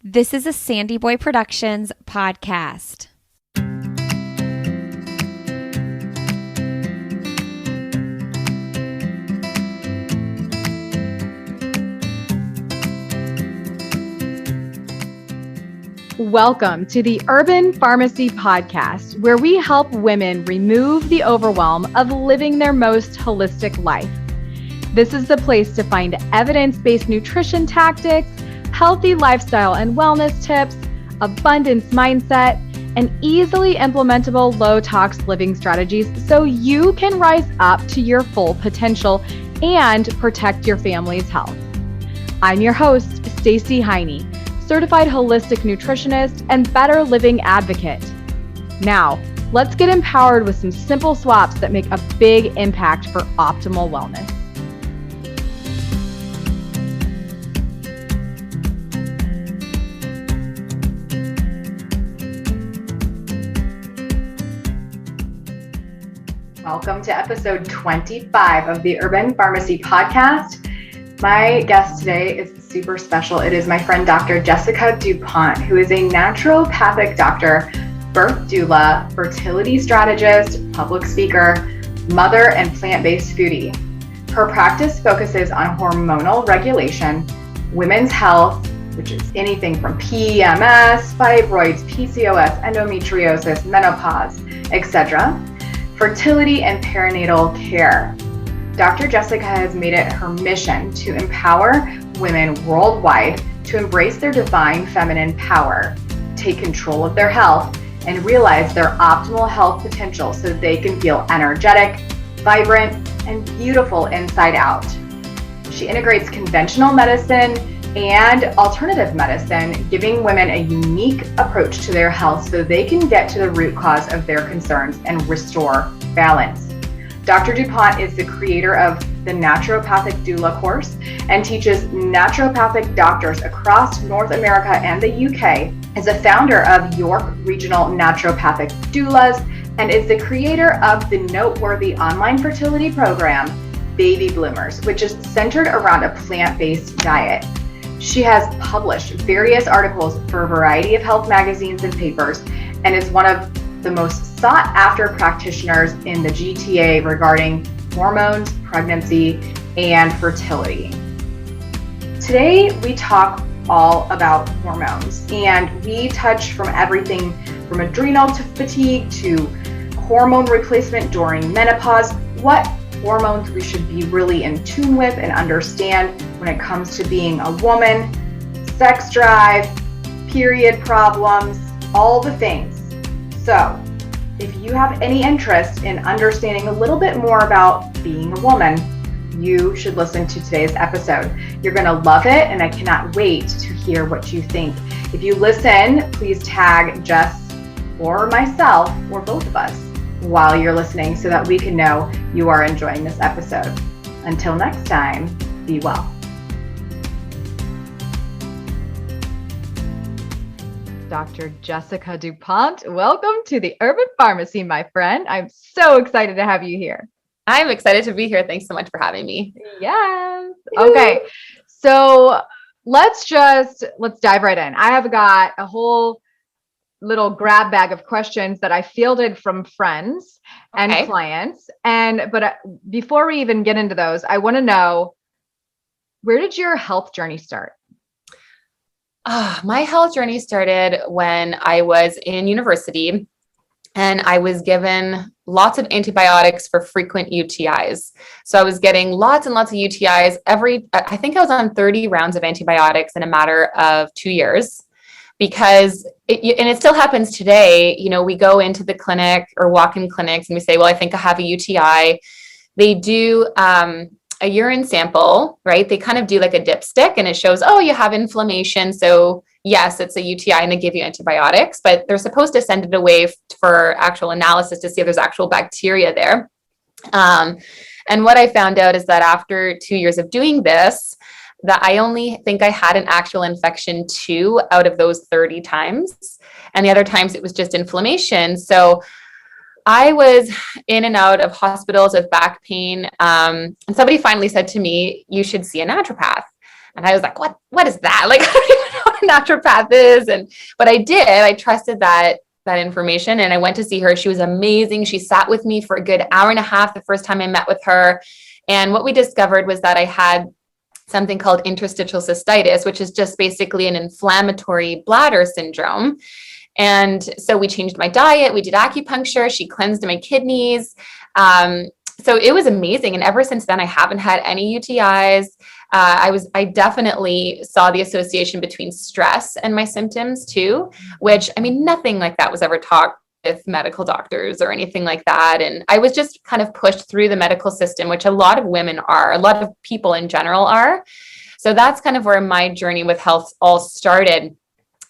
This is a Sandy Boy Productions podcast. Welcome to the Urban Pharmacy Podcast, where we help women remove the overwhelm of living their most holistic life. This is the place to find evidence-based nutrition tactics, healthy lifestyle and wellness tips, abundance mindset, and easily implementable low-tox living strategies so you can rise up to your full potential and protect your family's health. I'm your host, Stacey Heine, certified holistic nutritionist and better living advocate. Now, let's get empowered with some simple swaps that make a big impact for optimal wellness. Welcome to episode 25 of the Urban Pharmacy Podcast. My guest today is super special. It is my friend, Dr. Jessica Dupont, who is a naturopathic doctor, birth doula, fertility strategist, public speaker, mother, and plant-based foodie. Her practice focuses on hormonal regulation, women's health, which is anything from PMS, fibroids, PCOS, endometriosis, menopause, etc., fertility and perinatal care. Dr. Jessica has made it her mission to empower women worldwide to embrace their divine feminine power, take control of their health, and realize their optimal health potential so they can feel energetic, vibrant, and beautiful inside out. She integrates conventional medicine and alternative medicine, giving women a unique approach to their health so they can get to the root cause of their concerns and restore balance. Dr. Dupont is the creator of the Naturopathic Doula Course and teaches naturopathic doctors across North America and the UK, is a founder of York Regional Naturopathic Doulas, and is the creator of the noteworthy online fertility program, Baby Bloomers, which is centered around a plant-based diet. She has published various articles for a variety of health magazines and papers, and is one of the most sought after practitioners in the GTA regarding hormones, pregnancy, and fertility. Today, we talk all about hormones, and we touch from everything from adrenal to fatigue to hormone replacement during menopause, what hormones we should be really in tune with and understand when it comes to being a woman, sex drive, period problems, all the things. So, if you have any interest in understanding a little bit more about being a woman, you should listen to today's episode. You're going to love it, and I cannot wait to hear what you think. If you listen, please tag Jess or myself or both of us while you're listening so that we can know you are enjoying this episode. Until next time, be well. Dr. Jessica Dupont, welcome to the Urban Pharmacy, my friend. I'm so excited to have you here. I'm excited to be here. Thanks so much for having me. Yes. Okay. So let's dive right in. I have got a whole little grab bag of questions that I fielded from friends and clients. But before we even get into those, I want to know, where did your health journey start? My health journey started when I was in university, and I was given lots of antibiotics for frequent UTIs. So I was getting lots and lots of UTIs I think I was on 30 rounds of antibiotics in a matter of 2 years, because it still happens today. You know, we go into the clinic or walk-in clinics and we say, well, I think I have a UTI. They do, a urine sample, right? They kind of do like a dipstick and it shows, oh, you have inflammation. So yes, it's a UTI, and they give you antibiotics, but they're supposed to send it away for actual analysis to see if there's actual bacteria there. And what I found out is that after 2 years of doing this, that I only think I had an actual infection 2 out of those 30 times. And the other times it was just inflammation. So I was in and out of hospitals with back pain. And somebody finally said to me, you should see a naturopath. And I was like, what is that? Like, I don't even know what a naturopath is. But I trusted that information, and I went to see her. She was amazing. She sat with me for a good hour and a half the first time I met with her. And what we discovered was that I had something called interstitial cystitis, which is just basically an inflammatory bladder syndrome. And so we changed my diet. We did acupuncture. She cleansed my kidneys. So it was amazing. And ever since then, I haven't had any UTIs. I definitely saw the association between stress and my symptoms too, which, I mean, nothing like that was ever taught with medical doctors or anything like that. And I was just kind of pushed through the medical system, which a lot of women are, a lot of people in general are. So that's kind of where my journey with health all started.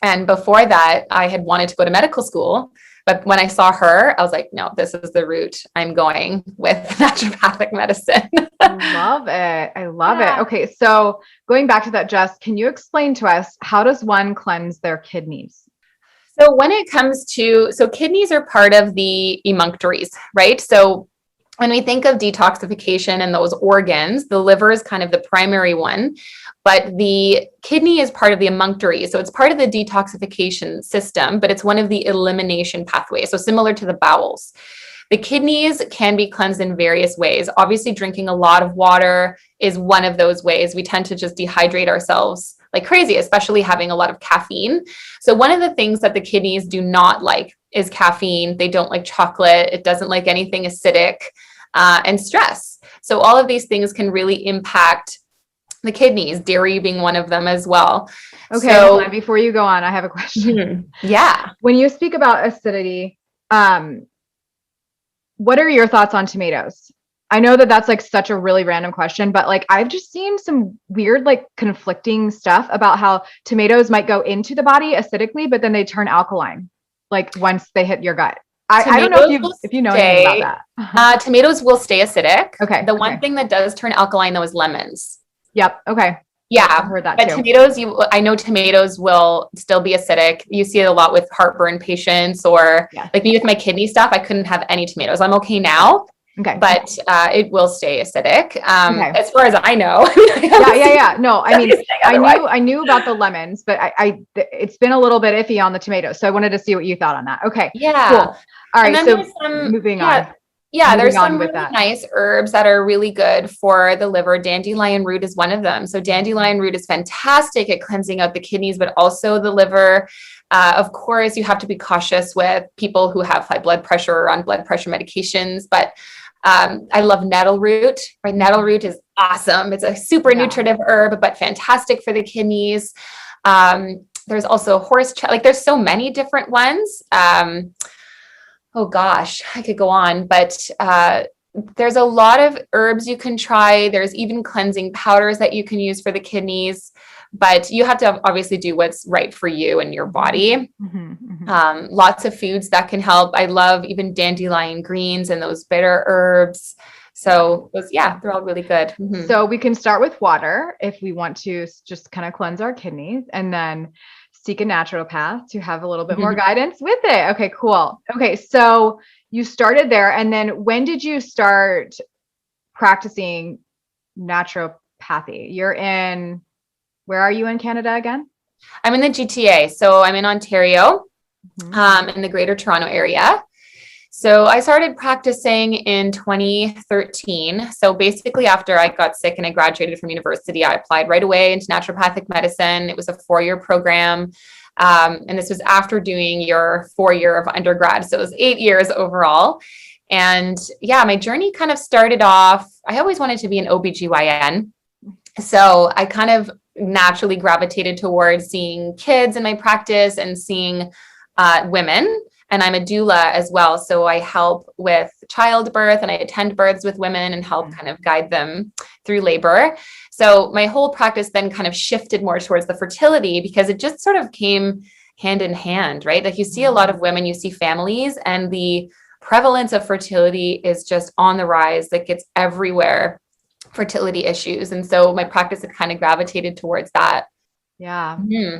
And before that, I had wanted to go to medical school. But when I saw her, I was like, no, this is the route I'm going with naturopathic medicine. I love it. I love it. Okay. So going back to that, Jess, can you explain to us, how does one cleanse their kidneys? So when it comes to, kidneys are part of the emunctories, right? So when we think of detoxification and those organs, the liver is kind of the primary one, but the kidney is part of the emunctory. So it's part of the detoxification system, but it's one of the elimination pathways. So similar to the bowels. The kidneys can be cleansed in various ways. Obviously, drinking a lot of water is one of those ways. We tend to just dehydrate ourselves like crazy, especially having a lot of caffeine. So one of the things that the kidneys do not like is caffeine. They don't like chocolate. It doesn't like anything acidic, and stress. So all of these things can really impact the kidneys, dairy being one of them as well. Okay. So, before you go on, I have a question. Yeah. When you speak about acidity, what are your thoughts on tomatoes? I know that that's like such a really random question, but like I've just seen some weird, like conflicting stuff about how tomatoes might go into the body acidically, but then they turn alkaline, like once they hit your gut. I don't know if you know anything about that. Tomatoes will stay acidic. Okay. The one thing that does turn alkaline though is lemons. Yep. Okay. Yeah, I've heard that but too. tomatoes, I know tomatoes will still be acidic. You see it a lot with heartburn patients, or like me with my kidney stuff. I couldn't have any tomatoes. I'm okay now. Okay. But it will stay acidic. Okay. As far as I know. Yeah. No, I mean, I knew about the lemons, but it's been a little bit iffy on the tomatoes. So I wanted to see what you thought on that. Okay. Yeah. Cool. All right. So moving on. Yeah, there's some really nice herbs that are really good for the liver. Dandelion root is one of them. So dandelion root is fantastic at cleansing out the kidneys, but also the liver. Of course, you have to be cautious with people who have high blood pressure or on blood pressure medications, but I love nettle root. Right? Nettle root is awesome. It's a super nutritive herb, but fantastic for the kidneys. There's also like there's so many different ones. Oh gosh, I could go on, but there's a lot of herbs you can try. There's even cleansing powders that you can use for the kidneys, but you have to obviously do what's right for you and your body. Lots of foods that can help. I love even dandelion greens and those bitter herbs. So they're all really good. So we can start with water if we want to just kind of cleanse our kidneys, and then seek a naturopath to have a little bit more guidance with it. Okay, cool. Okay. So you started there, and then when did you start practicing naturopathy? Where are you in Canada again? I'm in the GTA. So I'm in Ontario, in the Greater Toronto area. So I started practicing in 2013. So basically after I got sick and I graduated from university, I applied right away into naturopathic medicine. It was a 4-year program. And this was after doing your 4-year of undergrad. So it was 8 years overall. And my journey kind of started off, I always wanted to be an OBGYN. So I kind of naturally gravitated towards seeing kids in my practice and seeing women. And I'm a doula as well. So I help with childbirth and I attend births with women and help kind of guide them through labor. So my whole practice then kind of shifted more towards the fertility, because it just sort of came hand in hand, right? Like you see a lot of women, you see families, and the prevalence of fertility is just on the rise. Like it's everywhere, fertility issues. And so my practice had kind of gravitated towards that. Yeah.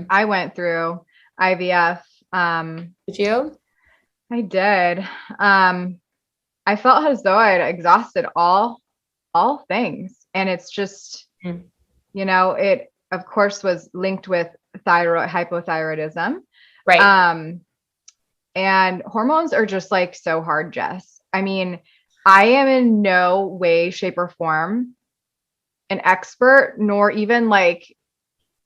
I went through IVF. Did you? I did. I felt as though I had exhausted all things. And it's just, of course, was linked with thyroid hypothyroidism. Right. And hormones are just like so hard, Jess. I mean, I am in no way, shape, or form an expert, nor even like,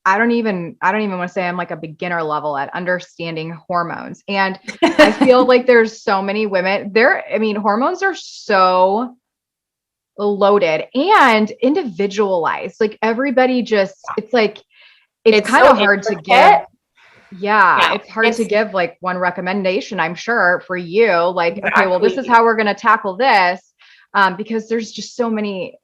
I don't even want to say I'm like a beginner level at understanding hormones. And I feel like there's so many women there. I mean, hormones are so loaded and individualized. Like everybody just, it's like, it's kind so of hard to intricate. give. Yeah, It's hard to give like one recommendation, I'm sure, for you. Like, okay, well, this is Exactly. how we're going to tackle this. Because there's just so many,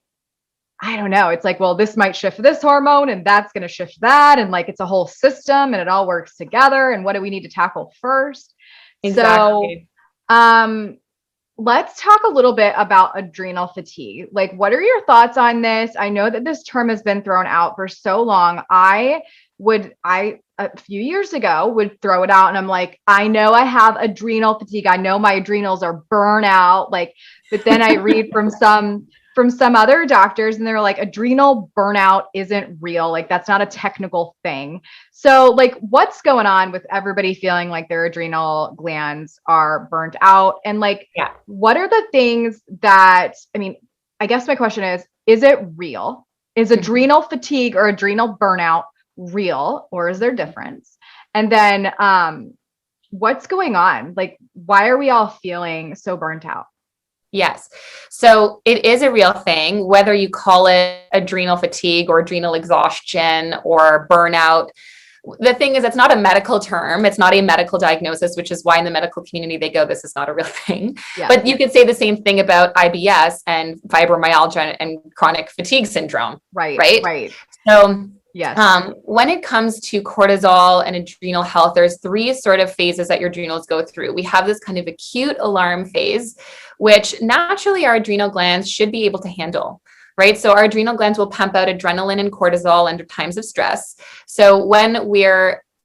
I don't know. It's like, well, this might shift this hormone and that's going to shift that. And like, it's a whole system and it all works together. And what do we need to tackle first? Exactly. So, let's talk a little bit about adrenal fatigue. Like, what are your thoughts on this? I know that this term has been thrown out for so long. I a few years ago would throw it out and I'm like, I know I have adrenal fatigue. I know my adrenals are burnout. Like, but then I read from some other doctors and they're like, adrenal burnout isn't real. Like, that's not a technical thing. So like, what's going on with everybody feeling like their adrenal glands are burnt out? And like, Yeah. what are the things that, I mean, I guess my question is it real? Is adrenal fatigue or adrenal burnout real, or is there a difference? And then what's going on? Like, why are we all feeling so burnt out? Yes. So it is a real thing, whether you call it adrenal fatigue or adrenal exhaustion or burnout. The thing is, it's not a medical term. It's not a medical diagnosis, which is why in the medical community, they go, this is not a real thing. Yeah. But you could say the same thing about IBS and fibromyalgia and chronic fatigue syndrome. Right. So Yes. when it comes to cortisol and adrenal health, there's three sort of phases that your adrenals go through. We have this kind of acute alarm phase, which naturally our adrenal glands should be able to handle, right? So our adrenal glands will pump out adrenaline and cortisol under times of stress. So when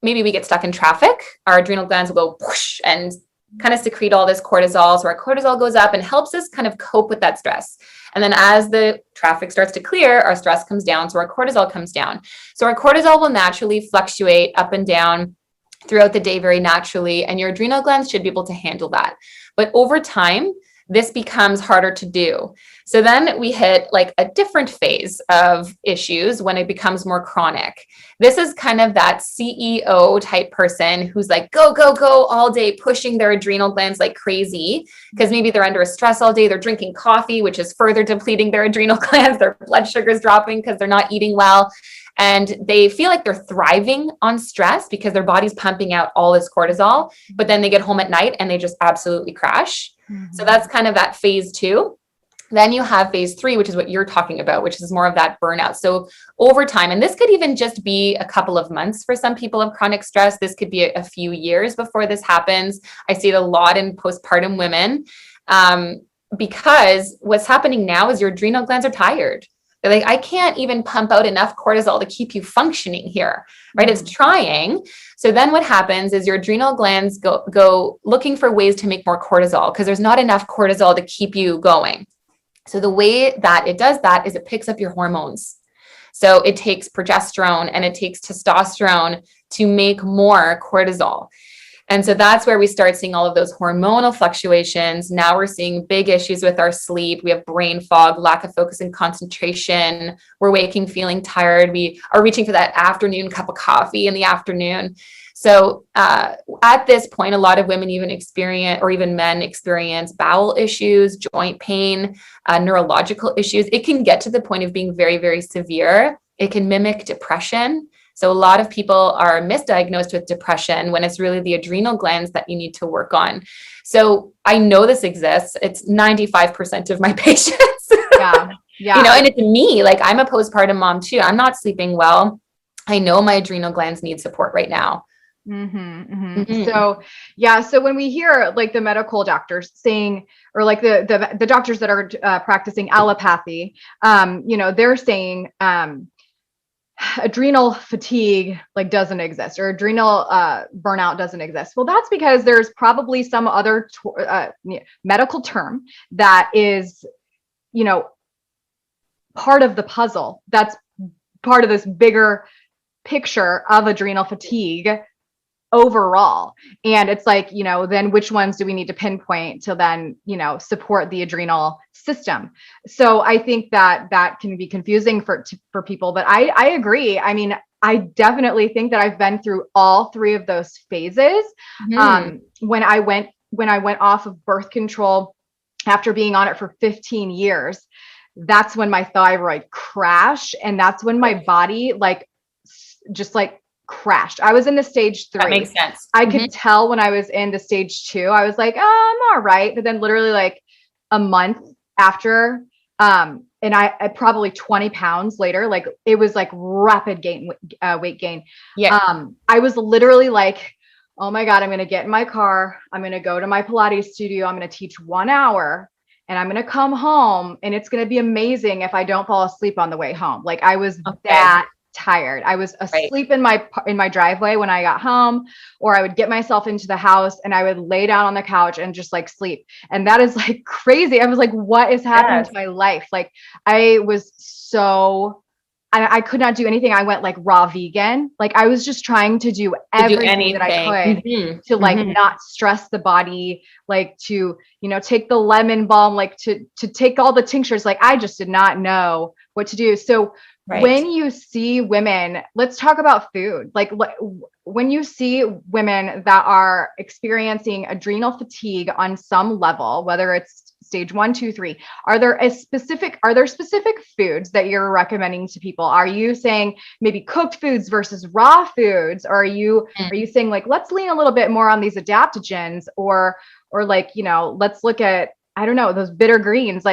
maybe we get stuck in traffic, our adrenal glands will go whoosh and kind of secrete all this cortisol. So our cortisol goes up and helps us kind of cope with that stress. And then as the traffic starts to clear, our stress comes down. So our cortisol comes down. So our cortisol will naturally fluctuate up and down throughout the day very naturally. And your adrenal glands should be able to handle that. But over time, this becomes harder to do. So then we hit like a different phase of issues when it becomes more chronic. This is kind of that CEO type person who's like, go, go, go all day, pushing their adrenal glands like crazy, because maybe they're under stress all day. They're drinking coffee, which is further depleting their adrenal glands. Their blood sugar is dropping because they're not eating well. And they feel like they're thriving on stress because their body's pumping out all this cortisol, but then they get home at night and they just absolutely crash. So that's kind of that phase 2. Then you have phase 3, which is what you're talking about, which is more of that burnout. So over time, and this could even just be a couple of months for some people of chronic stress. This could be a few years before this happens. I see it a lot in postpartum women because what's happening now is your adrenal glands are tired. They're like, I can't even pump out enough cortisol to keep you functioning here, right? It's trying. So then what happens is your adrenal glands go looking for ways to make more cortisol because there's not enough cortisol to keep you going. So the way that it does that is it picks up your hormones. So it takes progesterone and it takes testosterone to make more cortisol. And so that's where we start seeing all of those hormonal fluctuations. Now we're seeing big issues with our sleep. We have brain fog, lack of focus and concentration. We're waking feeling tired. We are reaching for that afternoon cup of coffee in the afternoon. So at this point, a lot of women even experience, or even men experience bowel issues, joint pain, neurological issues. It can get to the point of being very, very severe. It can mimic depression. So a lot of people are misdiagnosed with depression when it's really the adrenal glands that you need to work on. So I know this exists. It's 95% of my patients. Yeah. And it's me, like I'm a postpartum mom too. I'm not sleeping well. I know my adrenal glands need support right now. So when we hear like the medical doctors saying, or like the doctors that are practicing allopathy, they're saying, adrenal fatigue like doesn't exist, or adrenal burnout doesn't exist. Well, that's because there's probably some other medical term that is, part of the puzzle. That's part of this bigger picture of adrenal fatigue overall. And it's like, then which ones do we need to pinpoint to then, support the adrenal system? So I think that can be confusing for people, but I agree. I mean, I definitely think that I've been through all three of those phases. When I went off of birth control after being on it for 15 years, that's when my thyroid crashed. And that's when my body just crashed. I was in the stage 3. That makes sense. I could tell when I was in the stage 2, I was like, oh, I'm all right. But then literally a month after, and I probably 20 pounds later, it was rapid weight gain. Yeah. I was literally like, oh my God, I'm going to get in my car. I'm going to go to my Pilates studio. I'm going to teach 1 hour and I'm going to come home and it's going to be amazing if I don't fall asleep on the way home. I was that tired. I was asleep in my driveway when I got home, or I would get myself into the house and I would lay down on the couch and just sleep. And that is crazy. I was like, what is happening to my life? I was I could not do anything. I went raw vegan. I was just trying to do everything that I could to not stress the body, to, take the lemon balm, to take all the tinctures. I just did not know what to do. So when you see women, let's talk about food. When you see women that are experiencing adrenal fatigue on some level, whether it's stage 1, 2, 3, are there specific foods that you're recommending to people? Are you saying maybe cooked foods versus raw foods? Or are you saying let's lean a little bit more on these adaptogens, or let's look at, I don't know, those bitter greens?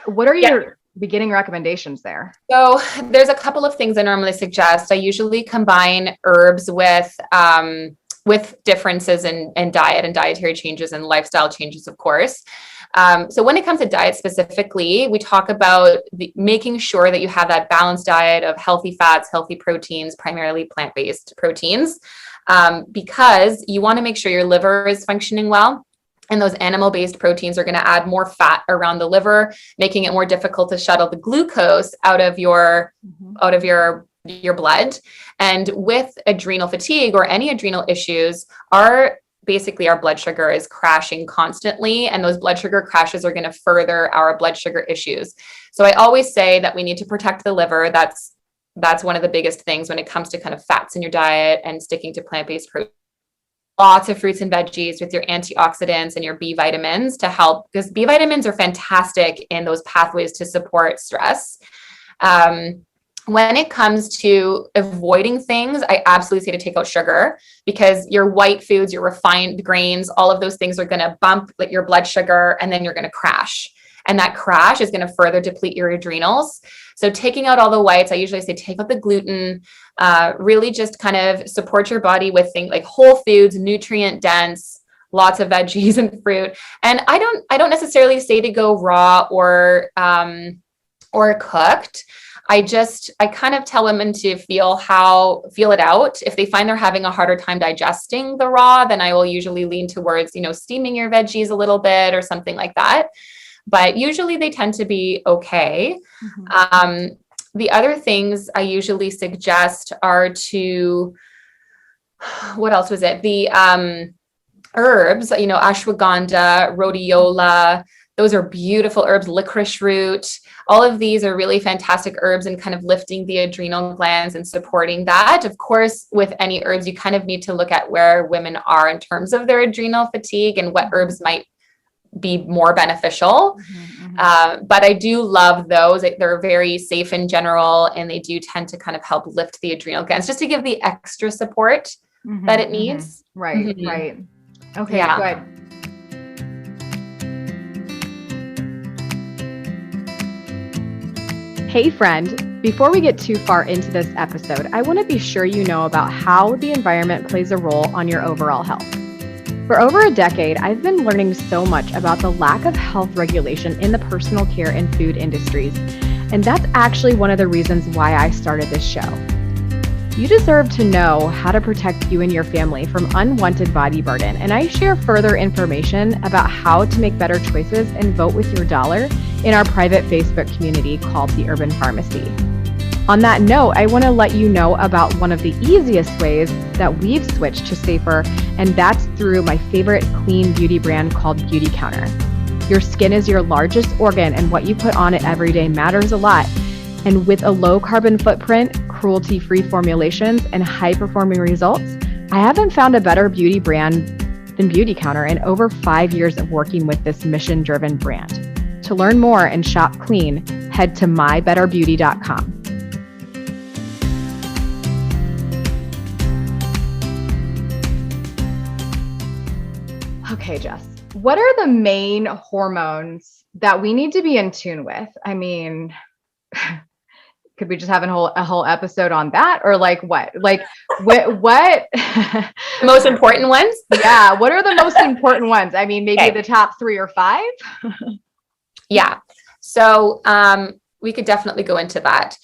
What are your beginning recommendations there? So there's a couple of things I normally suggest. I usually combine herbs with differences in diet and dietary changes and lifestyle changes, of course. So when it comes to diet specifically, we talk about making sure that you have that balanced diet of healthy fats, healthy proteins, primarily plant-based proteins, because you want to make sure your liver is functioning well. And those animal-based proteins are going to add more fat around the liver, making it more difficult to shuttle the glucose out of your blood. And with adrenal fatigue or any adrenal issues, our blood sugar is crashing constantly, and those blood sugar crashes are going to further our blood sugar issues. So I always say that we need to protect the liver. That's one of the biggest things when it comes to kind of fats in your diet and sticking to plant-based protein. Lots of fruits and veggies with your antioxidants and your B vitamins to help, because B vitamins are fantastic in those pathways to support stress. When it comes to avoiding things, I absolutely say to take out sugar, because your white foods, your refined grains, all of those things are going to bump your blood sugar, and then you're going to crash. And that crash is going to further deplete your adrenals. So taking out all the whites, I usually say take out the gluten, really just kind of support your body with things like whole foods, nutrient dense, lots of veggies and fruit. And I don't necessarily say to go raw or cooked. I kind of tell women to feel it out. If they find they're having a harder time digesting the raw, then I will usually lean towards, steaming your veggies a little bit or something like that. But usually they tend to be okay. Mm-hmm. The other things I usually suggest are what else was it? The herbs, ashwagandha, rhodiola, those are beautiful herbs, licorice root. All of these are really fantastic herbs and kind of lifting the adrenal glands and supporting that. Of course, with any herbs, you kind of need to look at where women are in terms of their adrenal fatigue and what herbs might be more beneficial. Mm-hmm. But I do love those. They're very safe in general, and they do tend to kind of help lift the adrenal glands just to give the extra support that it needs. Mm-hmm. Right, mm-hmm. Right. Okay, good. Hey friend, before we get too far into this episode, I want to be sure you know about how the environment plays a role on your overall health. For over a decade, I've been learning so much about the lack of health regulation in the personal care and food industries, and that's actually one of the reasons why I started this show. You deserve to know how to protect you and your family from unwanted body burden, and I share further information about how to make better choices and vote with your dollar in our private Facebook community called The Urban Pharmacy. On that note, I want to let you know about one of the easiest ways that we've switched to safer, and that's through my favorite clean beauty brand called Beauty Counter. Your skin is your largest organ, and what you put on it every day matters a lot. And with a low carbon footprint, cruelty-free formulations, and high-performing results, I haven't found a better beauty brand than Beauty Counter in over 5 years of working with this mission-driven brand. To learn more and shop clean, head to mybetterbeauty.com. Okay, Jess, what are the main hormones that we need to be in tune with? I mean, could we just have a whole episode on that? Or like what? Like what? Most important ones? Yeah. What are the most important ones? I mean, maybe the top 3 or 5? Yeah. So we could definitely go into that.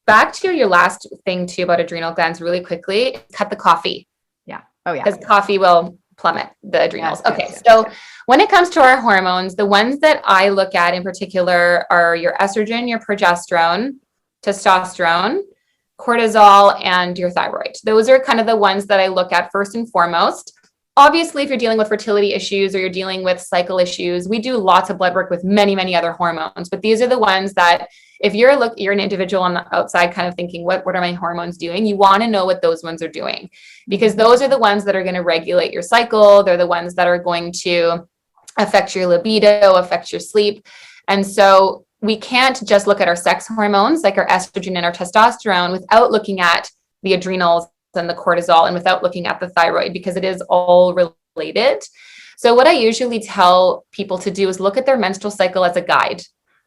Back to your last thing too about adrenal glands really quickly, cut the coffee. Yeah. Oh yeah. Because coffee will plummet the adrenals. Yes, okay. yes, So yes. when it comes to our hormones, the ones that I look at in particular are your estrogen, your progesterone, testosterone, cortisol, and your thyroid. Those are kind of the ones that I look at first and foremost. Obviously, if you're dealing with fertility issues or you're dealing with cycle issues, we do lots of blood work with many, many other hormones. But these are the ones that if you're an individual on the outside kind of thinking, what are my hormones doing? You want to know what those ones are doing, because those are the ones that are going to regulate your cycle. They're the ones that are going to affect your libido, affect your sleep. And so we can't just look at our sex hormones like our estrogen and our testosterone without looking at the adrenals and the cortisol and without looking at the thyroid, because it is all related. So what I usually tell people to do is look at their menstrual cycle as a guide,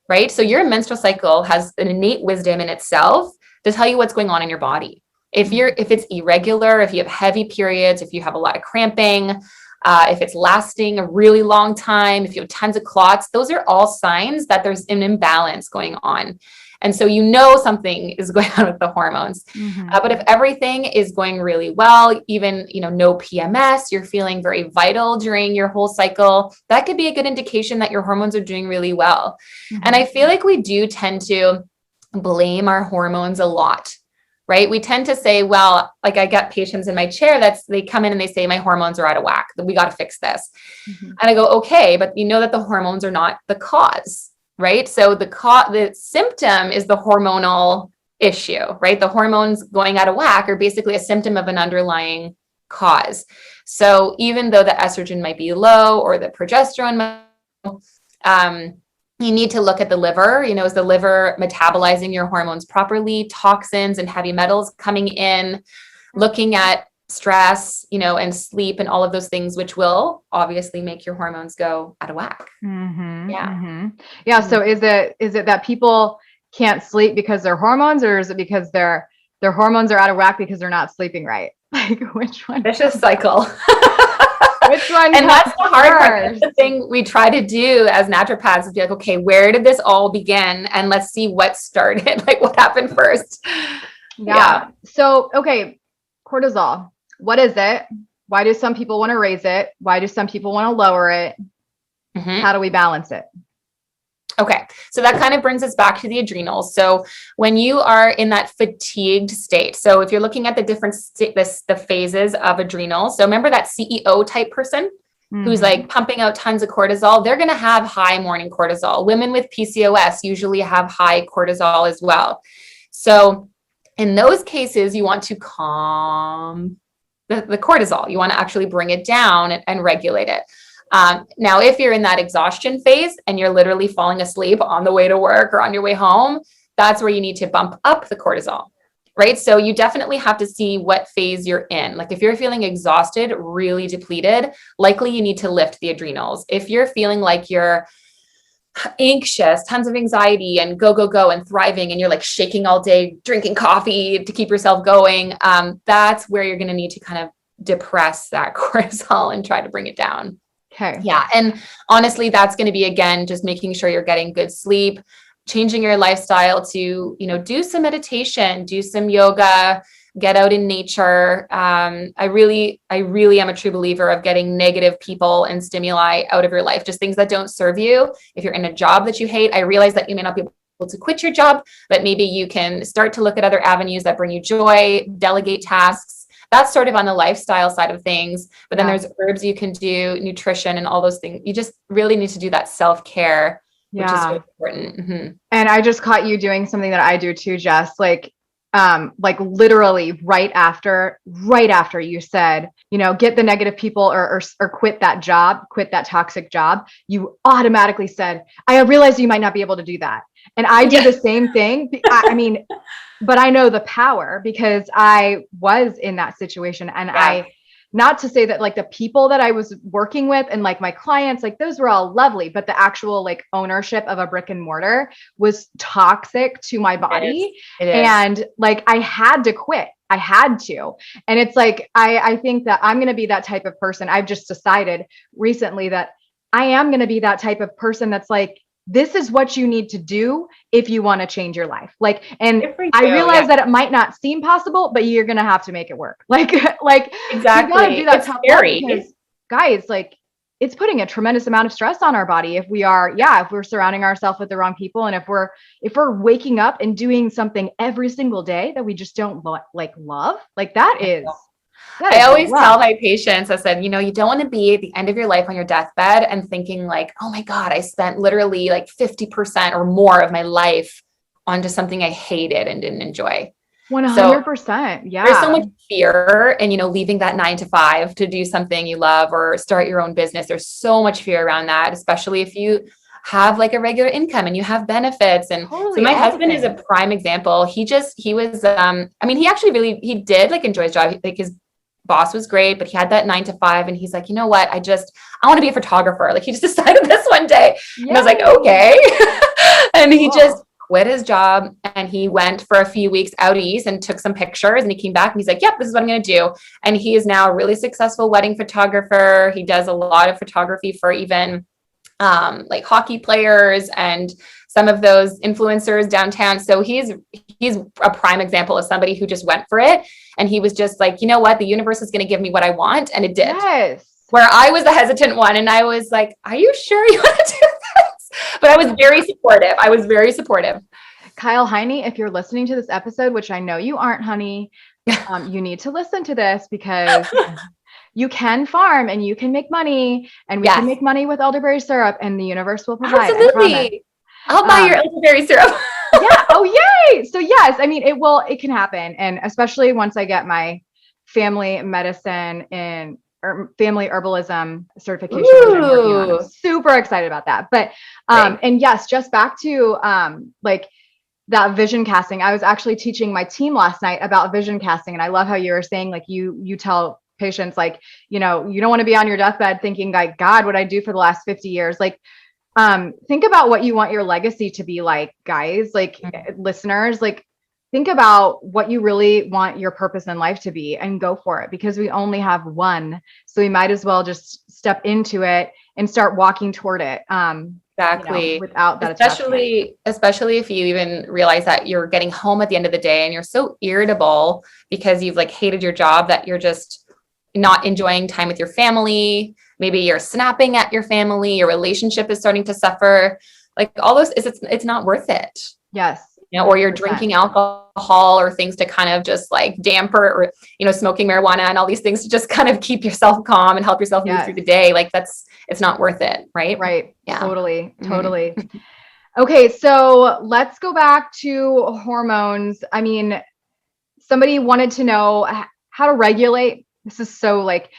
right? So your menstrual cycle has an innate wisdom in itself to tell you what's going on in your body. If it's irregular, if you have heavy periods, if you have a lot of cramping, if it's lasting a really long time, if you have tons of clots, those are all signs that there's an imbalance going on. And so you know something is going on with the hormones. But if everything is going really well, even no PMS, you're feeling very vital during your whole cycle, that could be a good indication that your hormones are doing really well. And I feel like we do tend to blame our hormones a lot, right? We tend to say, well, like I got patients in my chair they come in and they say, my hormones are out of whack. We got to fix this. And I go, okay, but you know that the hormones are not the cause. Right? So the symptom is the hormonal issue, right? The hormones going out of whack are basically a symptom of an underlying cause. So even though the estrogen might be low or the progesterone might be low, you need to look at the liver. Is the liver metabolizing your hormones properly? Toxins and heavy metals coming in, looking at stress, and sleep and all of those things, which will obviously make your hormones go out of whack. Yeah. So is it that people can't sleep because their hormones, or is it because their hormones are out of whack because they're not sleeping right? Like which one? Vicious cycle. Which one? And that's the hard part. That's the thing we try to do as naturopaths is be like, okay, where did this all begin? And let's see what started, like what happened first. Yeah. So, okay. Cortisol. What is it? Why do some people want to raise it? Why do some people want to lower it? How do we balance it? Okay. So that kind of brings us back to the adrenals. So when you are in that fatigued state, so if you're looking at the different the phases of adrenals, so remember that CEO type person who's like pumping out tons of cortisol, they're going to have high morning cortisol. Women with PCOS usually have high cortisol as well. So in those cases, you want to calm the cortisol. You want to actually bring it down and regulate it. Now, if you're in that exhaustion phase and you're literally falling asleep on the way to work or on your way home, that's where you need to bump up the cortisol, right? So you definitely have to see what phase you're in. Like if you're feeling exhausted, really depleted, likely you need to lift the adrenals. If you're feeling like you're anxious, tons of anxiety and go and thriving, and you're like shaking all day, drinking coffee to keep yourself going, that's where you're going to need to kind of depress that cortisol and try to bring it down. Okay. Yeah. And honestly, that's going to be, again, just making sure you're getting good sleep, changing your lifestyle to, do some meditation, do some yoga, get out in nature. I really am a true believer of getting negative people and stimuli out of your life, just things that don't serve you. If you're in a job that you hate, I realize that you may not be able to quit your job, but maybe you can start to look at other avenues that bring you joy, delegate tasks. That's sort of on the lifestyle side of things. But then there's herbs you can do, nutrition and all those things. You just really need to do that self-care, which is really important. Mm-hmm. And I just caught you doing something that I do too, Jess, like literally right after you said, get the negative people or quit that job, quit that toxic job, you automatically said, I realized you might not be able to do that. And I did the same thing. I mean, but I know the power because I was in that situation, and not to say that like the people that I was working with and like my clients, like those were all lovely, but the actual like ownership of a brick and mortar was toxic to my body. It is. And like, I had to quit. I had to. And it's like, I think that I'm going to be that type of person. I've just decided recently that I am going to be that type of person that's like, this is what you need to do if you want to change your life. Like, and I realize that it might not seem possible, but you're going to have to make it work. Like exactly. You got to do that tough work because guys, like it's putting a tremendous amount of stress on our body if we're surrounding ourselves with the wrong people. And if we're waking up and doing something every single day that we just don't love, like that is. I always tell my patients, I said, you don't want to be at the end of your life on your deathbed and thinking like, oh my God, I spent literally like 50% or more of my life onto something I hated and didn't enjoy. 100%. Yeah. There's so much fear in, leaving that 9 to 5 to do something you love or start your own business. There's so much fear around that, especially if you have like a regular income and you have benefits. And so my husband is a prime example. He did like enjoy his job. Like his boss was great, but he had that 9 to 5 and he's like, you know what? I want to be a photographer. Like he just decided this one day. And I was like, okay. And he just quit his job and he went for a few weeks out east and took some pictures and he came back and he's like, yep, this is what I'm going to do. And he is now a really successful wedding photographer. He does a lot of photography for even like hockey players and some of those influencers downtown. So he's a prime example of somebody who just went for it. And he was just like, you know what? The universe is going to give me what I want. And it did. Yes. Where I was the hesitant one. And I was like, are you sure you want to do this? But I was very supportive. Kyle Heine, if you're listening to this episode, which I know you aren't, honey, you need to listen to this because you can farm and you can make money and we can make money with elderberry syrup and the universe will provide. Absolutely. I'll buy your elderberry syrup. Yeah. Oh, yay. So yes, I mean, it can happen. And especially once I get my family medicine or family herbalism certification, which I'm working on. I'm super excited about that. But, and yes, just back to, like that vision casting. I was actually teaching my team last night about vision casting. And I love how you were saying, like, you tell patients, like, you don't want to be on your deathbed thinking like, God, what I do for the last 50 years. Like, think about what you want your legacy to be like, guys, like listeners, like think about what you really want your purpose in life to be and go for it because we only have one. So we might as well just step into it and start walking toward it. Exactly. Without that especially if you even realize that you're getting home at the end of the day and you're so irritable because you've like hated your job that you're just not enjoying time with your family. Maybe you're snapping at your family, your relationship is starting to suffer. Like all those, it's not worth it. Yes. Or you're drinking alcohol or things to kind of just like damper or, smoking marijuana and all these things to just kind of keep yourself calm and help yourself move through the day. Like it's not worth it. Right. Right. Yeah. Totally. Okay. So let's go back to hormones. I mean, somebody wanted to know how to regulate. This is so like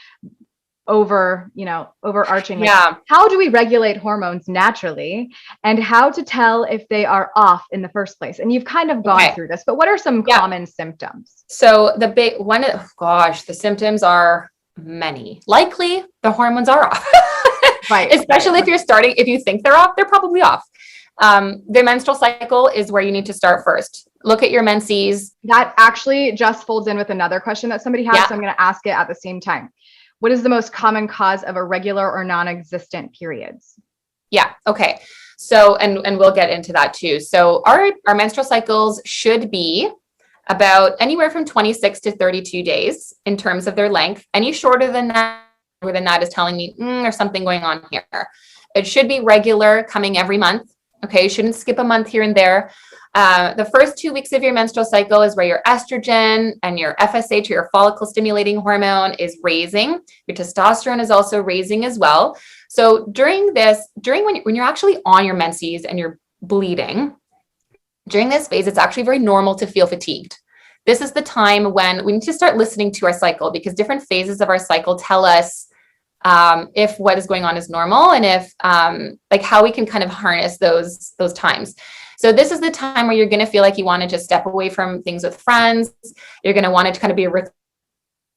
overarching. Like, how do we regulate hormones naturally and how to tell if they are off in the first place? And you've kind of gone through this, but what are some common symptoms? So the big one, the symptoms are many. Likely the hormones are off. Right. Especially if you think they're off, they're probably off. The menstrual cycle is where you need to start first. Look at your menses. That actually just folds in with another question that somebody has. So I'm going to ask it at the same time. What is the most common cause of irregular or non-existent periods? Yeah. Okay. So, and we'll get into that too. So our menstrual cycles should be about anywhere from 26 to 32 days in terms of their length. Any shorter than that is telling me there's something going on here. It should be regular, coming every month. Okay, you shouldn't skip a month here and there. The first 2 weeks of your menstrual cycle is where your estrogen and your FSH, or your follicle stimulating hormone, is raising. Your testosterone is also raising as well. So during when you're actually on your menses and you're bleeding, during this phase, it's actually very normal to feel fatigued. This is the time when we need to start listening to our cycle, because different phases of our cycle tell us if what is going on is normal, and if like how we can kind of harness those times. So this is the time where you're going to feel like you want to just step away from things with friends. You're going to want to kind of be a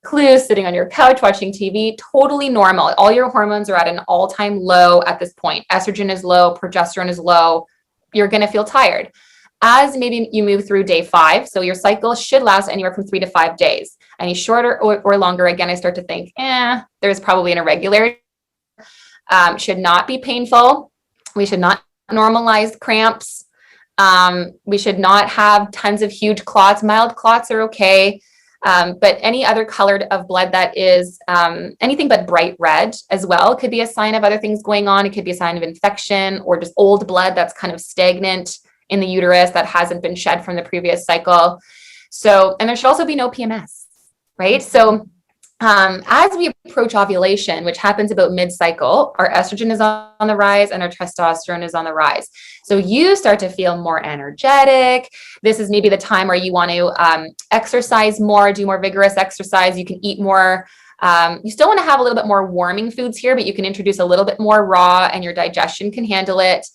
recluse, sitting on your couch, watching TV. Totally normal. All your hormones are at an all-time low at this point. Estrogen is low, progesterone is low. You're going to feel tired. As maybe you move through day 5, so your cycle should last anywhere from 3 to 5 days. Any shorter or longer, again, I start to think, there's probably an irregularity. Should not be painful. We should not normalize cramps. We should not have tons of huge clots. Mild clots are okay. But any other color of blood that is anything but bright red as well could be a sign of other things going on. It could be a sign of infection, or just old blood that's kind of stagnant in the uterus that hasn't been shed from the previous cycle. So, and there should also be no PMS, right? So as we approach ovulation, which happens about mid-cycle, our estrogen is on the rise and our testosterone is on the rise. So you start to feel more energetic. This is maybe the time where you want to exercise more, do more vigorous exercise. You can eat more. You still want to have a little bit more warming foods here, but you can introduce a little bit more raw, and your digestion can handle it.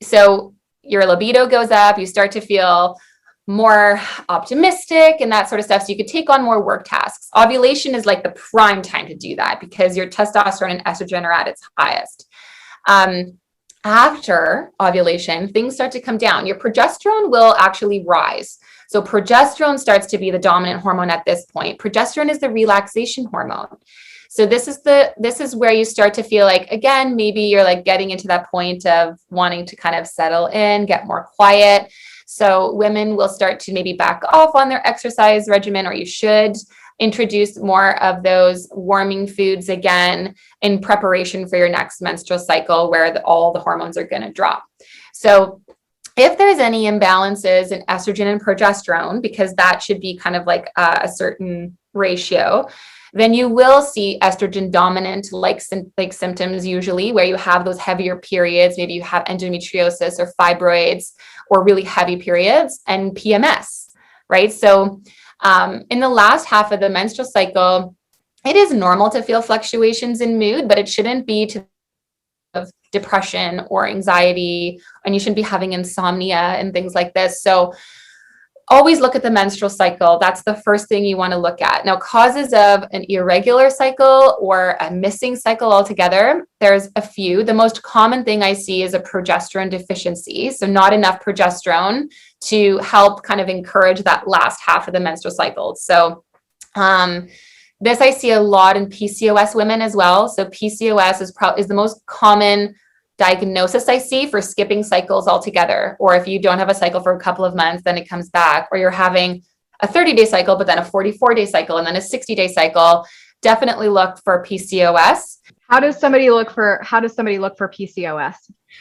So your libido goes up, you start to feel more optimistic and that sort of stuff. So you could take on more work tasks. Ovulation is like the prime time to do that, because your testosterone and estrogen are at its highest. After ovulation, things start to come down. Your progesterone will actually rise. So progesterone starts to be the dominant hormone at this point. Progesterone is the relaxation hormone. So this is where you start to feel like, again, maybe you're like getting into that point of wanting to kind of settle in, get more quiet. So women will start to maybe back off on their exercise regimen, or you should introduce more of those warming foods again in preparation for your next menstrual cycle, where all the hormones are going to drop. So if there's any imbalances in estrogen and progesterone, because that should be kind of like a certain ratio, then you will see estrogen dominant like symptoms, usually where you have those heavier periods. Maybe you have endometriosis or fibroids, or really heavy periods, and PMS, right? So in the last half of the menstrual cycle, it is normal to feel fluctuations in mood, but it shouldn't be to of depression or anxiety, and you shouldn't be having insomnia and things like this. So always look at the menstrual cycle. That's the first thing you want to look at. Now, causes of an irregular cycle or a missing cycle altogether, there's a few. The most common thing I see is a progesterone deficiency. So not enough progesterone to help kind of encourage that last half of the menstrual cycle. So this I see a lot in PCOS women as well. So PCOS is the most common diagnosis I see for skipping cycles altogether. Or if you don't have a cycle for a couple of months, then it comes back, or you're having a 30-day cycle, but then a 44-day cycle, and then a 60-day cycle. Definitely look for PCOS. How does somebody look for PCOS?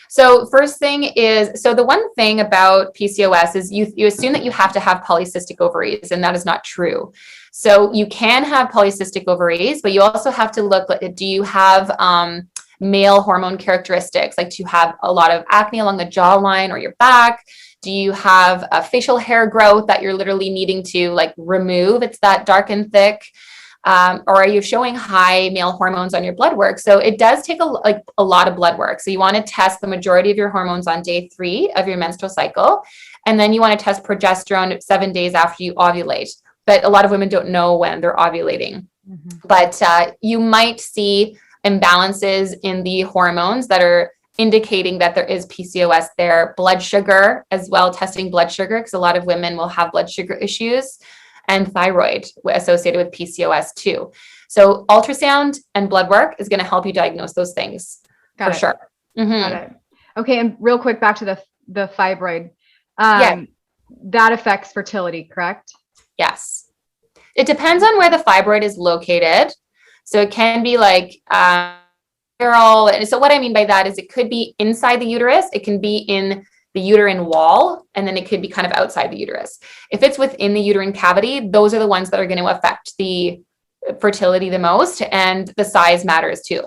So first thing is, so the one thing about PCOS is you assume that you have to have polycystic ovaries, and that is not true. So you can have polycystic ovaries, but you also have to look at, do you have male hormone characteristics? Like, do you have a lot of acne along the jawline or your back? Do you have a facial hair growth that you're literally needing to like remove? It's that dark and thick. Or are you showing high male hormones on your blood work? So it does take a lot of blood work. So you want to test the majority of your hormones on day 3 of your menstrual cycle. And then you want to test progesterone 7 days after you ovulate. But a lot of women don't know when they're ovulating. Mm-hmm. But you might see imbalances in the hormones that are indicating that there is PCOS there. Blood sugar as well, testing blood sugar, because a lot of women will have blood sugar issues, and thyroid associated with PCOS too. So ultrasound and blood work is going to help you diagnose those things. Got for it. Sure. Mm-hmm. Got it. Okay. And real quick, back to the fibroid. That affects fertility, correct? Yes. It depends on where the fibroid is located. So it can be like And so what I mean by that is it could be inside the uterus, it can be in the uterine wall, and then it could be kind of outside the uterus. If it's within the uterine cavity, those are the ones that are going to affect the fertility the most, and the size matters too.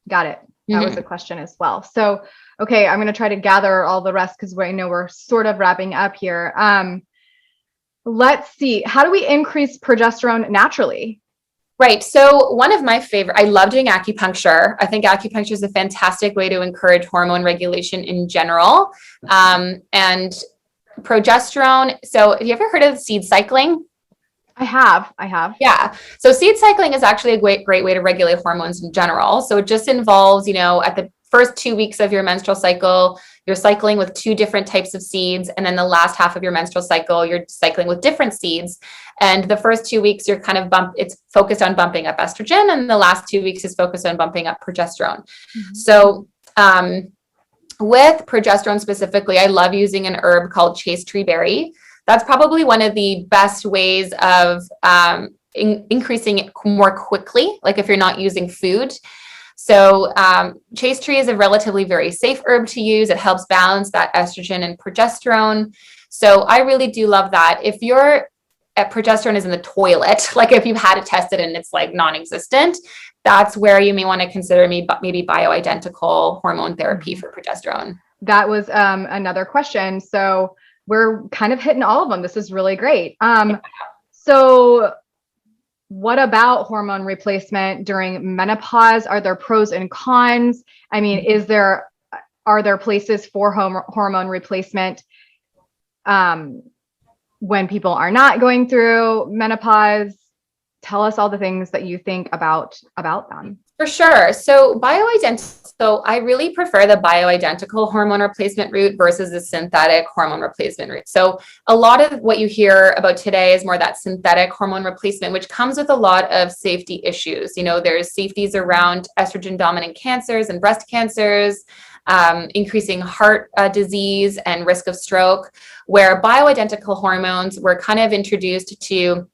Got it. That was a question as well. So, okay, I'm going to try to gather all the rest because I know we're sort of wrapping up here. Let's see. How do we increase progesterone naturally? Right. So one of my favorite, I love doing acupuncture. I think acupuncture is a fantastic way to encourage hormone regulation in general. And progesterone. So have you ever heard of seed cycling? I have. Yeah. So seed cycling is actually a great way to regulate hormones in general. So it just involves, at the first 2 weeks of your menstrual cycle, you're cycling with 2 different types of seeds. And then the last half of your menstrual cycle, you're cycling with different seeds. And the first 2 weeks, you're kind of it's focused on bumping up estrogen. And the last 2 weeks is focused on bumping up progesterone. Mm-hmm. So, with progesterone specifically, I love using an herb called chaste tree berry. That's probably one of the best ways of increasing it more quickly, like if you're not using food. So chaste tree is a relatively very safe herb to use. It helps balance that estrogen and progesterone. So I really do love that. If your progesterone is in the toilet, like if you've had it tested and it's like non-existent, that's where you may want to consider maybe bioidentical hormone therapy for progesterone. That was another question. So we're kind of hitting all of them. This is really great. So what about hormone replacement during menopause? Are there pros and cons? I mean, are there places for hormone replacement when people are not going through menopause? Tell us all the things that you think about them. For sure. So I really prefer the bioidentical hormone replacement route versus the synthetic hormone replacement route. So a lot of what you hear about today is more that synthetic hormone replacement, which comes with a lot of safety issues. There's safeties around estrogen dominant cancers and breast cancers, increasing heart disease and risk of stroke, where bioidentical hormones were kind of introduced to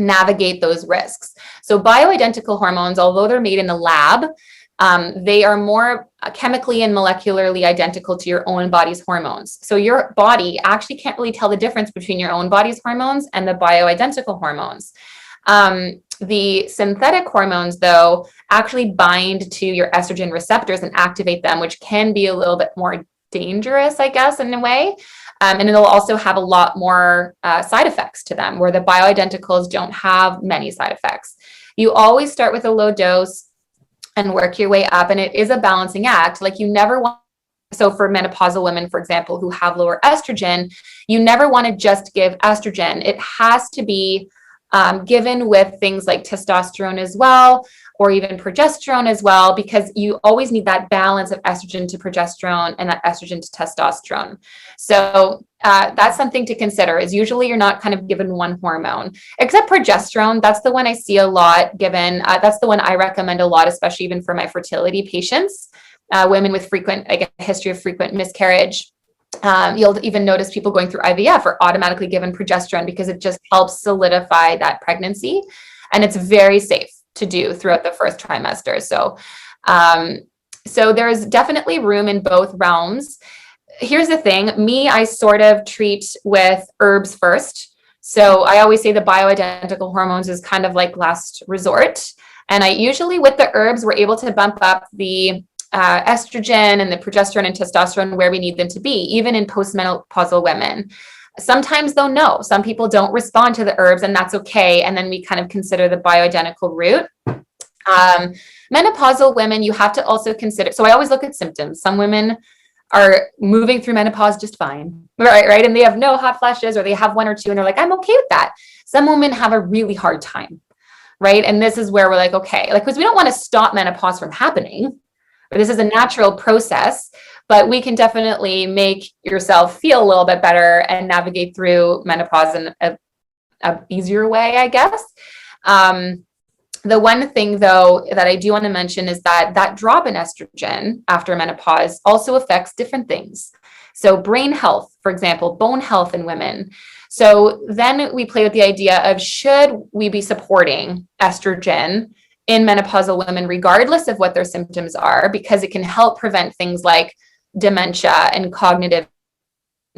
navigate those risks. So bioidentical hormones, although they're made in the lab, they are more chemically and molecularly identical to your own body's hormones. So your body actually can't really tell the difference between your own body's hormones and the bioidentical hormones. The synthetic hormones, though, actually bind to your estrogen receptors and activate them, which can be a little bit more dangerous, I guess, in a way. And it'll also have a lot more side effects to them, where the bioidenticals don't have many side effects. You always start with a low dose and work your way up. And it is a balancing act. Like you never want, so for menopausal women, for example, who have lower estrogen, you never want to just give estrogen. It has to be given with things like testosterone as well, or even progesterone as well, because you always need that balance of estrogen to progesterone and that estrogen to testosterone. So that's something to consider, is usually you're not kind of given one hormone, except progesterone. That's the one I see a lot given. That's the one I recommend a lot, especially even for my fertility patients, women with history of frequent miscarriage. You'll even notice people going through IVF are automatically given progesterone because it just helps solidify that pregnancy. And it's very safe to do throughout the first trimester. So there's definitely room in both realms. Here's the thing, I sort of treat with herbs first. So I always say the bioidentical hormones is kind of like last resort. And I usually with the herbs, we're able to bump up the estrogen and the progesterone and testosterone where we need them to be, even in postmenopausal women. Sometimes though, no, some people don't respond to the herbs, and that's okay. And then we kind of consider the bioidentical route. Menopausal women, you have to also consider, so I always look at symptoms. Some women are moving through menopause just fine, right? And they have no hot flashes, or they have 1 or 2 and they're like, I'm okay with that. Some women have a really hard time, right? And this is where we're like, okay, because we don't want to stop menopause from happening. This is a natural process, but we can definitely make yourself feel a little bit better and navigate through menopause in a easier way, I guess. The one thing, though, that I do want to mention is that drop in estrogen after menopause also affects different things. So brain health, for example, bone health in women. So then we play with the idea of, should we be supporting estrogen in menopausal women, regardless of what their symptoms are, because it can help prevent things like dementia and cognitive,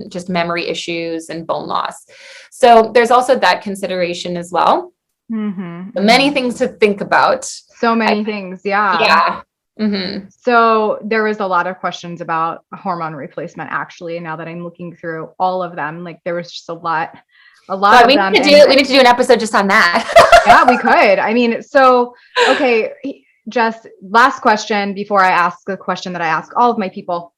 just memory issues and bone loss. So there's also that consideration as well. Many things to think about. So many things. Yeah. So there was a lot of questions about hormone replacement, actually, now that I'm looking through all of them. Like there was just a lot of them. We need to do an episode just on that. Yeah, we could. I mean, so, okay, Jess, last question before I ask the question that I ask all of my people,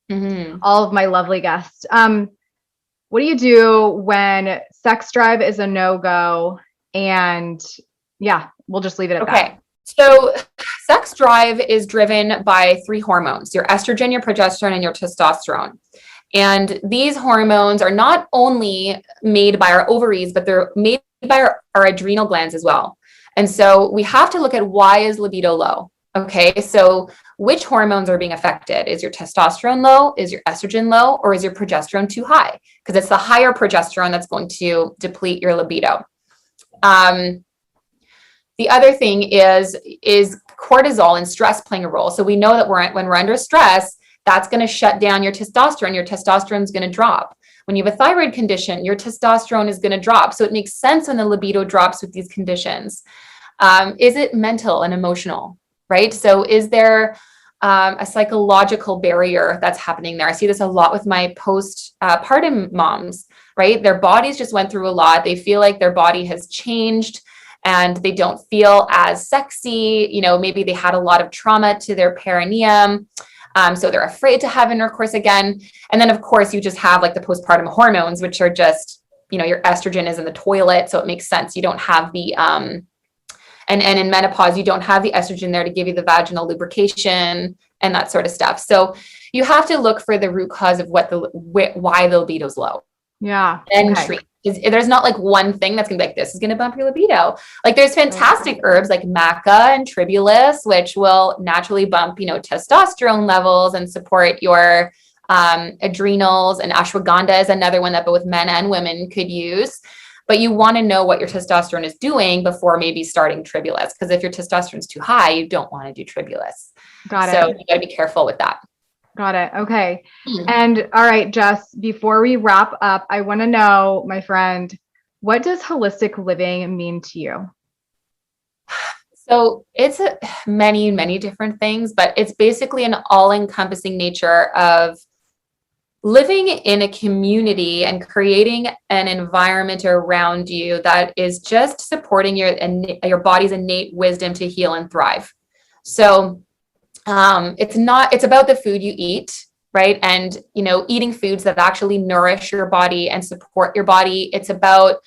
all of my lovely guests. What do you do when sex drive is a no-go? And yeah, we'll just leave it at that. So sex drive is driven by 3 hormones: your estrogen, your progesterone, and your testosterone. And these hormones are not only made by our ovaries, but they're made by our adrenal glands as well. And so we have to look at, why is libido low? Okay, so which hormones are being affected? Is your testosterone low? Is your estrogen low? Or is your progesterone too high? Because it's the higher progesterone that's going to deplete your libido. The other thing is cortisol and stress playing a role. So we know that when we're under stress, that's going to shut down your testosterone. Your testosterone is going to drop. When you have a thyroid condition, your testosterone is going to drop. So it makes sense when the libido drops with these conditions. Is it mental and emotional, right? So is there a psychological barrier that's happening there? I see this a lot with my postpartum moms, right? Their bodies just went through a lot. They feel like their body has changed and they don't feel as sexy. You know, maybe they had a lot of trauma to their perineum. So they're afraid to have intercourse again. And then of course you just have like the postpartum hormones, which are just, you know, your estrogen is in the toilet. So it makes sense. You don't have the, and in menopause, you don't have the estrogen there to give you the vaginal lubrication and that sort of stuff. So you have to look for the root cause of why the libido is low. Yeah. And treat. There's not like one thing that's gonna be like, this is gonna bump your libido. Like there's fantastic herbs like maca and tribulus, which will naturally bump, you know, testosterone levels and support your adrenals. And ashwagandha is another one that both men and women could use. But you want to know what your testosterone is doing before maybe starting tribulus. Because if your testosterone is too high, you don't want to do tribulus. Got it. So you got to be careful with that. Got it. Okay. And all right, Jess, before we wrap up, I want to know, my friend, what does holistic living mean to you? So it's many, many different things, but it's basically an all-encompassing nature of living in a community and creating an environment around you that is just supporting your body's innate wisdom to heal and thrive. So it's about the food you eat, right? And, you know, eating foods that actually nourish your body and support your body. It's about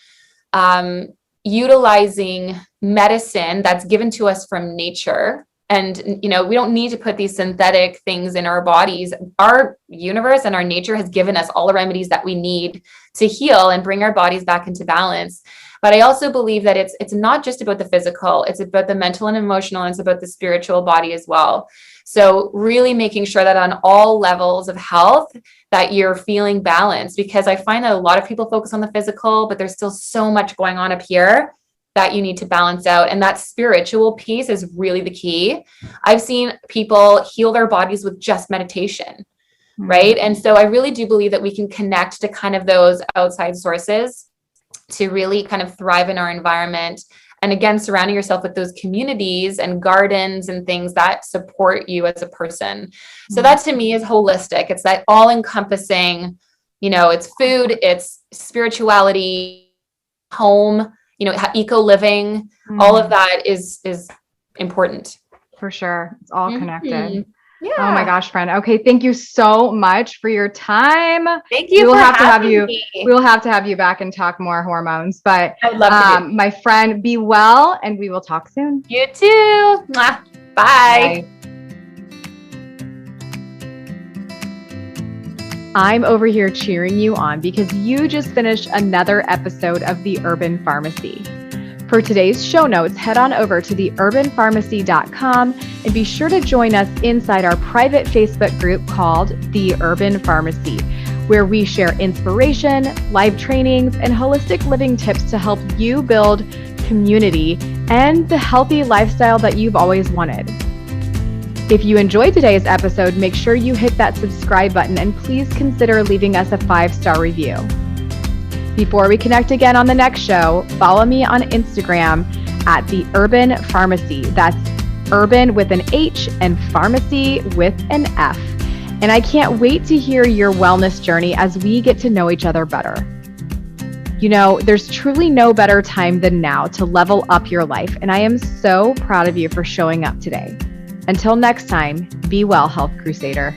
utilizing medicine that's given to us from nature. And, you know, we don't need to put these synthetic things in our bodies. Our universe and our nature has given us all the remedies that we need to heal and bring our bodies back into balance. But I also believe that it's not just about the physical, it's about the mental and emotional, and it's about the spiritual body as well. So really making sure that on all levels of health, that you're feeling balanced, because I find that a lot of people focus on the physical, but there's still so much going on up here that you need to balance out. And that spiritual piece is really the key. I've seen people heal their bodies with just meditation, right? And so I really do believe that we can connect to kind of those outside sources to really kind of thrive in our environment. And again, surrounding yourself with those communities and gardens and things that support you as a person. So that to me is holistic. It's that all encompassing, you know, it's food, it's spirituality, home, you know, eco living, all of that is important. For sure. It's all connected. Yeah. Oh my gosh, friend. Okay. Thank you so much for your time. Thank you. We'll have to have you back and talk more hormones, but I would love to. My friend, be well, and we will talk soon. You too. Bye. Bye. I'm over here cheering you on because you just finished another episode of The Urban Pharmacy. For today's show notes, head on over to theurbanpharmacy.com and be sure to join us inside our private Facebook group called The Urban Pharmacy, where we share inspiration, live trainings, and holistic living tips to help you build community and the healthy lifestyle that you've always wanted. If you enjoyed today's episode, make sure you hit that subscribe button and please consider leaving us a 5-star review. Before we connect again on the next show, follow me on Instagram at The Urban Pharmacy. That's urban with an H and pharmacy with an F. And I can't wait to hear your wellness journey as we get to know each other better. You know, there's truly no better time than now to level up your life, and I am so proud of you for showing up today. Until next time, be well, Health Crusader.